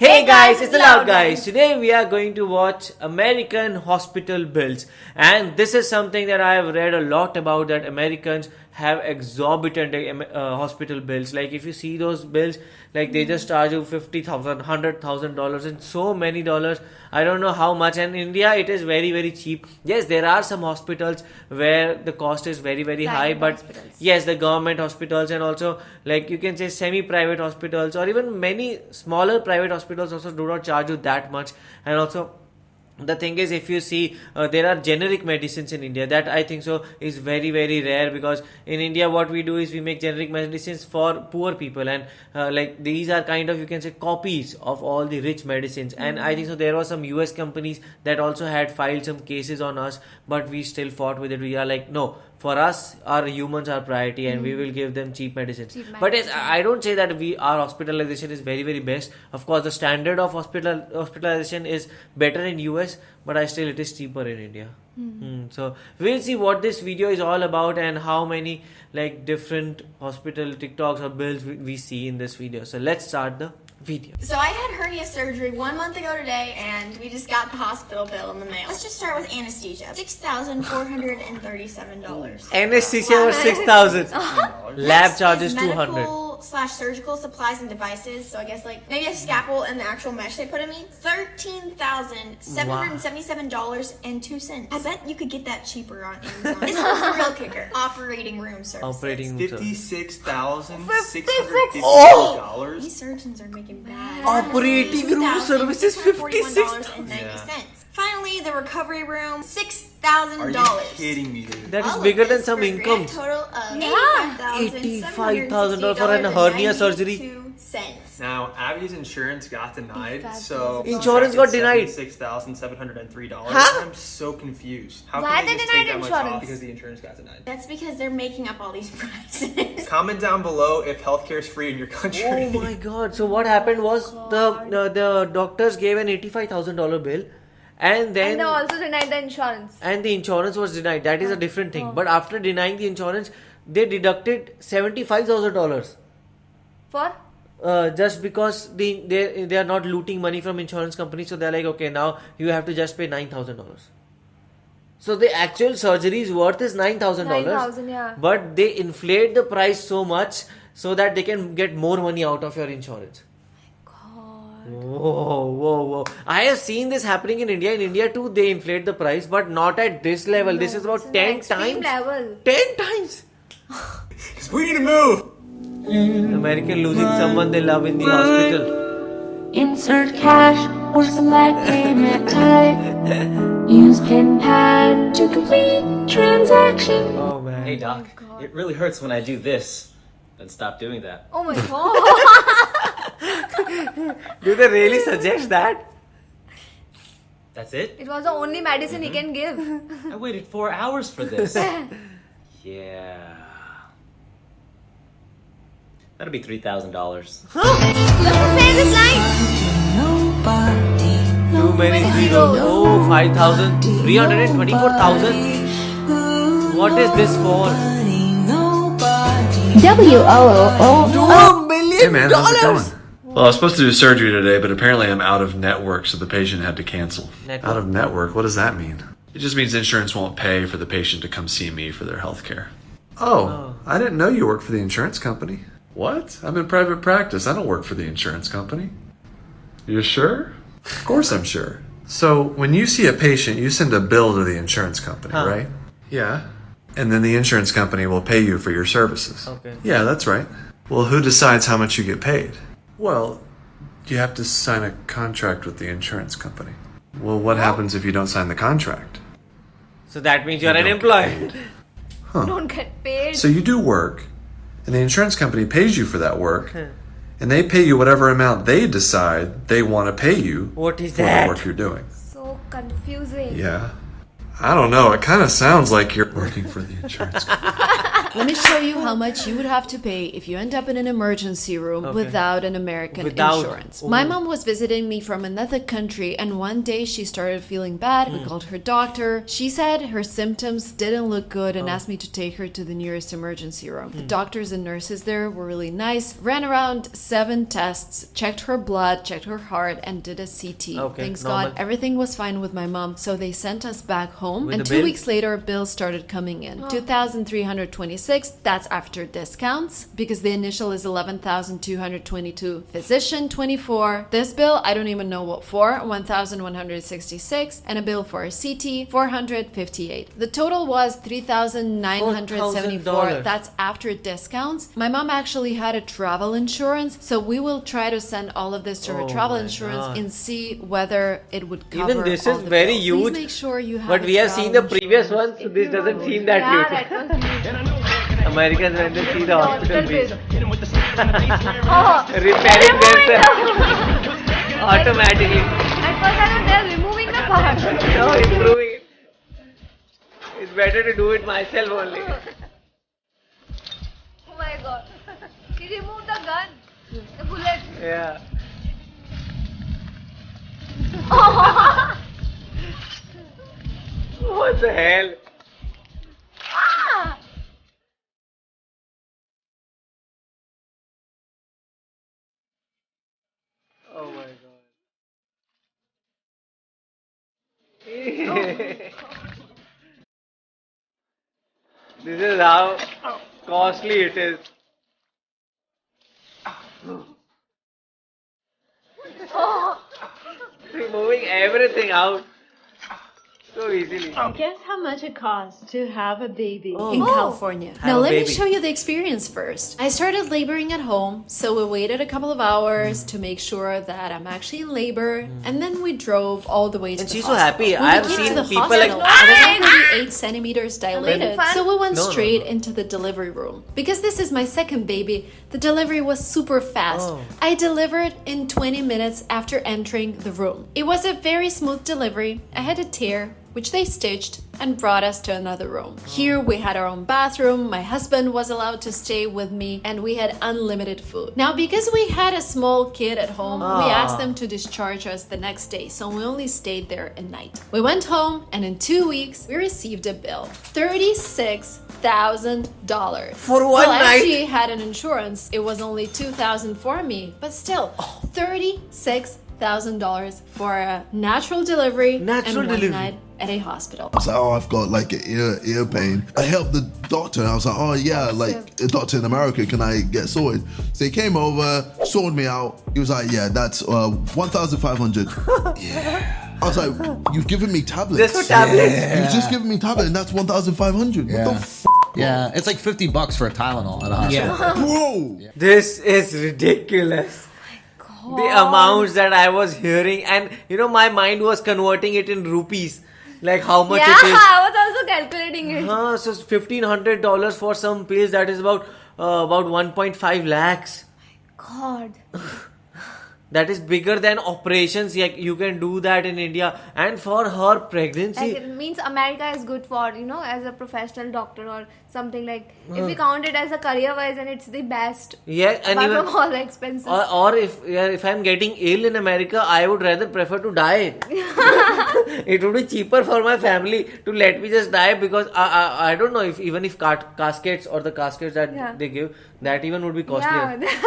Hey guys, it's the Loud Guys. Today we are going to watch American hospital bills, and this is something that I have read a lot about, that Americans have exorbitant hospital bills. Like if you see those bills, like they just charge you $50,000, $100,000 and so many dollars. I don't know how much. And in India it is very very cheap. Yes, there are some hospitals where the cost is very very high, but hospitals. yes, the government hospitals and also like you can say semi-private hospitals or even many smaller private hospitals also do not charge you that much. And also the thing is, if you see there are generic medicines in India, that I think so is very very rare, because in India what we do is we make generic medicines for poor people, and like these are kind of, you can say, copies of all the rich medicines. And I think so there were some US companies that also had filed some cases on us, but we still fought with it. We are like, no, for us our humans are priority and we will give them cheap medicines. But yes, I don't say that our hospitalization is very very best. Of course the standard of hospitalization is better in US, but it is cheaper in India. So we'll see what this video is all about and how many like different hospital TikToks or bills we see in this video. So let's start the video. So I had hernia surgery 1 month ago today, and we just got the hospital bill in the mail. Let's just start with anesthesia. $6,437. Anesthesia was 6,000. Lab Next charges is 200. medical/surgical supplies and devices. So I guess like maybe a scalpel and the actual mesh they put in me. $13,777.02. I bet you could get that cheaper on Amazon. This one's the real kicker. Operating room services. Operating room service. $56,650. These surgeons are making bad. Operating room services, $56.90. Finally, the recovery room, $6,000. Are you kidding me, dude? That is All of bigger than this some for a grand incomes. total of $85,000 for an hernia surgery. $85,000. Now, Abby's insurance got denied, so Insurance got denied. $6,703. Huh? I'm so confused. How Why can they they just take denied that much insurance? off? Because the insurance got denied. That's because they're making up all these prices. Comment down below if healthcare is free in your country. Oh my god. So what happened was the doctors gave an $85,000 bill, and then And they also denied the insurance. and the insurance was denied. That is a different thing. But after denying the insurance, they deducted $75,000. For? Just because they are not looting money from insurance companies, so they're like, okay, now you have to just pay $9,000. So the actual surgery's worth is $9,000. $9,000, yeah. But they inflate the price so much so that they can get more money out of your insurance. God. Whoa. I have seen this happening in India. In India too, they inflate the price, but not at this level. This is about 10 extreme times. level. 10 times. Because we need to move. American losing someone they love in the hospital. Insert cash or select payment type. Use PIN pad to complete transaction. Oh man. Hey doc, it really hurts when I do this. Then stop doing that. Oh my god. Do they really suggest that? That's it? It was the only medicine he can give. I waited 4 hours for this. Yeah. That'll be $3,000. Let's say this line. Too many zeros. Oh, 5,000. 324,000. What is this for? WOOO. $2 million. Hey man, how's it going? Well, I was supposed to do surgery today, but apparently I'm out of network, so the patient had to cancel. Network. Out of network? What does that mean? It just means insurance won't pay for the patient to come see me for their health care. Oh, I didn't know you worked for the insurance company. What? I'm in private practice. I don't work for the insurance company. You sure? Of course I'm sure. So, when you see a patient, you send a bill to the insurance company, right? Yeah. And then the insurance company will pay you for your services. Okay. Yeah, that's right. Well, who decides how much you get paid? Well, you have to sign a contract with the insurance company. Well, what happens if you don't sign the contract? So that means you're unemployed. Don't get paid. So you do work, and the insurance company pays you for that work, and they pay you whatever amount they decide they want to pay you What is for that? the work you're doing. So confusing. Yeah. I don't know. It kind of sounds like you're working for the insurance company. Let me show you how much you would have to pay if you end up in an emergency room without an American insurance. My mom was visiting me from another country, and one day she started feeling bad. We called her doctor. She said her symptoms didn't look good and asked me to take her to the nearest emergency room. The doctors and nurses there were really nice, ran around 7 tests, checked her blood, checked her heart, and did a CT. Thanks God, everything was fine with my mom, so they sent us back home. With And the 2 bill? weeks later, bills started coming in. 2,326, that's after discounts, because the initial is 11,222. Physician 24. This bill, I don't even know what for, 1,166, and a bill for a CT, 458. The total was 3,974. $4,000. That's after discounts. My mom actually had a travel insurance, so we will try to send all of this to her travel my insurance God. and see whether it would cover Even this all is the very bills. huge. Please make sure you have But a we have travel seen the previous insurance. one, so this doesn't seem that Yeah, huge. that was huge. Americans when they see the hospital bill, Oh, repairing themselves automatically. at first I thought they're removing the part. No, improving it. It's better to do it myself only. Oh my god. He removed the gun. The bullet. Yeah. What the hell? Ah! Oh my god. This is how costly it is. Removing everything out so easily. Guess how much it costs to have a baby Oh. in California. Have Now a let me baby. show you the experience first. I started laboring at home, so we waited a couple of hours to make sure that I'm actually in labor, and then we drove all the way to And the she's so hospital. happy. When I we have came seen to the people hospital, like- I was already 8 centimeters dilated, fun? so we went No, no, straight no. into the delivery room. Because this is my second baby, the delivery was super fast. Oh. I delivered in 20 minutes after entering the room. It was a very smooth delivery. I had a tear, which they stitched and brought us to another room. Here we had our own bathroom, my husband was allowed to stay with me, and we had unlimited food. Now, because we had a small kid at home, we asked them to discharge us the next day, so we only stayed there a night. We went home, and in 2 weeks, we received a bill. $36,000. For one well, I night? actually had an insurance. It was only $2,000 for me, but still, $36,000 for a natural delivery Natural and delivery. one night at a hospital. I was like, oh, I've got like an ear pain. I helped the doctor. I was like, oh yeah, like a doctor in America, can I get sorted? So he came over, sorted me out. He was like, yeah, that's 1,500. Yeah. I was like, you've given me tablets. Just for tablets? You've just given me tablets, and that's 1,500. What the f, Yeah, it's like $50 for a Tylenol at a hospital. Yeah. bro? This is ridiculous. The amounts that I was hearing, and you know, my mind was converting it in rupees. Like how much Yeah, it is. I was also calculating it. So $1,500 for some pills, that is about 1.5 lakhs. God. That is bigger than operations. Like you can do that in India. And for her pregnancy, Like, it means America is good for, as a professional doctor or something like, if we count it as a career wise, and it's the best. yeah, and Apart even from all the expenses. or if I'm getting ill in America, I would rather prefer to die. It would be cheaper for my family to let me just die, because I don't know if even if caskets or the caskets that Yeah. they give, that even would be costlier. Yeah.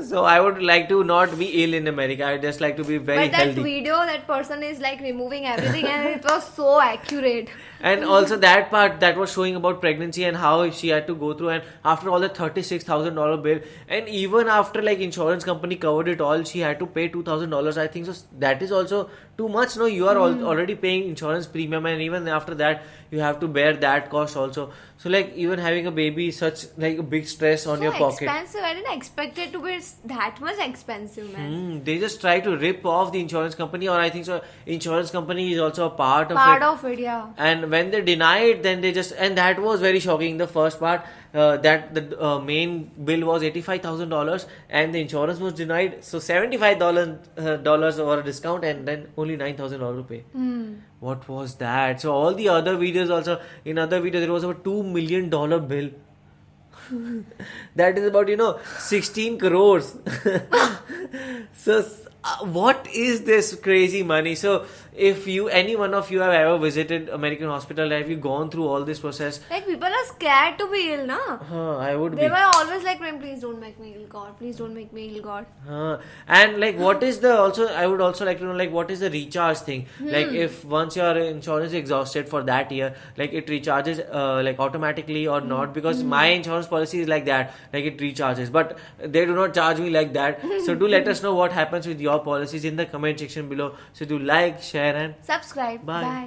So I would like to not be ill in America. I just like to be very But that healthy. video, that person is like removing everything, and it was so accurate. And also that part that was showing about pregnancy and how she had to go through, and after all the $36,000 bill, and even after like insurance company covered it all, she had to pay $2,000, I think. So that is also too much. No, you are already paying insurance premium, and even after that you have to bear that cost also. So like even having a baby is such like a big stress on So your pocket. expensive. I didn't expect it to be that much expensive, man. They just try to rip off the insurance company, or I think so insurance company is also a part of it. Part of it, yeah. And when they deny it, then they just, and that was very shocking, the first part, that the main bill was $85,000 and the insurance was denied. So $75 or a discount, and then only $9,000 to pay. What was that? So all the other videos also, in other videos it was about $2 million bill. That is about 16 crores. So what is this crazy money? So if any one of you have ever visited American hospital, have you gone through all this process? Like, people are scared to be ill, na? I would They be. were always like, please don't make me ill, God. Please don't make me ill, God. And like, what is the also? I would also like to know, like, what is the recharge thing? Like, if once your insurance is exhausted for that year, like it recharges like automatically or not? Because my insurance policy is like that, like it recharges, but they do not charge me like that. So do let us know what happens with your policies in the comment section below. So do like, share, and Subscribe. Bye. Bye.